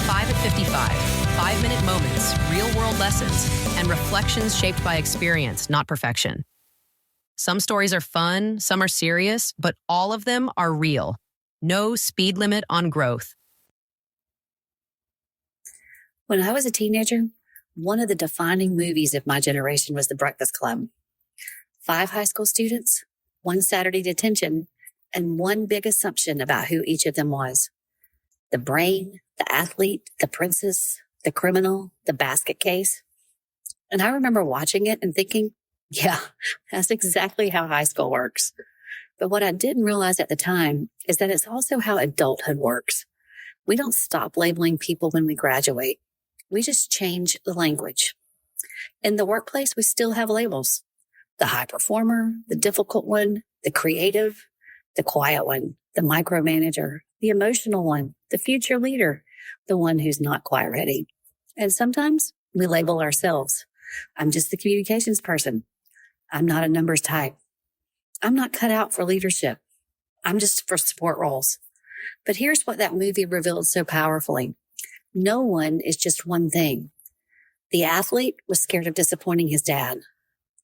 5 at 55, 5-minute moments, real-world lessons, and reflections shaped by experience, not perfection. Some stories are fun, some are serious, but all of them are real. No speed limit on growth. When I was a teenager, one of the defining movies of my generation was The Breakfast Club. 5 high school students, 1 Saturday detention, and one big assumption about who each of them was. The brain, the athlete, the princess, the criminal, the basket case. And I remember watching it and thinking, yeah, that's exactly how high school works. But what I didn't realize at the time is that it's also how adulthood works. We don't stop labeling people when we graduate. We just change the language. In the workplace, we still have labels. The high performer, the difficult one, the creative, the quiet one, the micromanager, the emotional one, the future leader, the one who's not quite ready. And sometimes we label ourselves. I'm just the communications person. I'm not a numbers type. I'm not cut out for leadership. I'm just for support roles. But here's what that movie revealed so powerfully. No one is just one thing. The athlete was scared of disappointing his dad.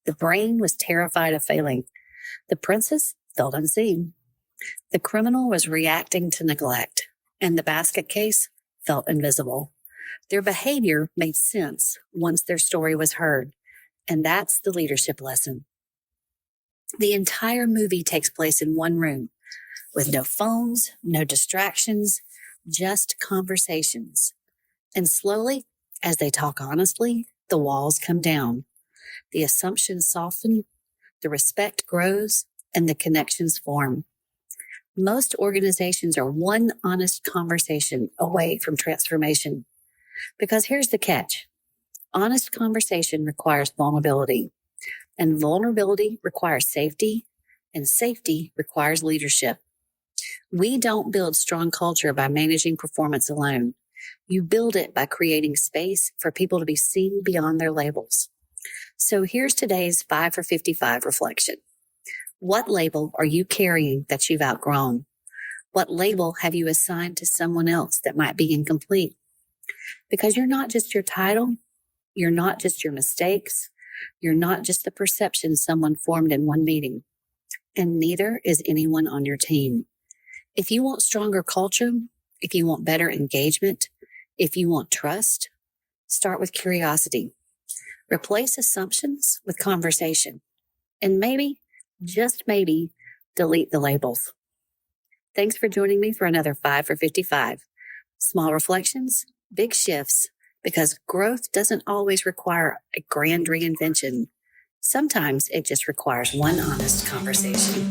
The brain was terrified of failing. The princess felt unseen. The criminal was reacting to neglect. And the basket case felt invisible. Their behavior made sense once their story was heard. And that's the leadership lesson. The entire movie takes place in one room with no phones, no distractions, just conversations. And slowly, as they talk honestly, the walls come down. The assumptions soften, the respect grows, and the connections form. Most organizations are one honest conversation away from transformation. Because here's the catch. Honest conversation requires vulnerability, and vulnerability requires safety, and safety requires leadership. We don't build strong culture by managing performance alone. You build it by creating space for people to be seen beyond their labels. So here's today's 5 for 55 reflection. What label are you carrying that you've outgrown? What label have you assigned to someone else that might be incomplete? Because you're not just your title, you're not just your mistakes, you're not just the perception someone formed in one meeting, and neither is anyone on your team. If you want stronger culture, if you want better engagement, if you want trust, start with curiosity. Replace assumptions with conversation. And maybe, just maybe, delete the labels. Thanks for joining me for another 5 for 55. Small reflections, big shifts, because growth doesn't always require a grand reinvention. Sometimes it just requires one honest conversation.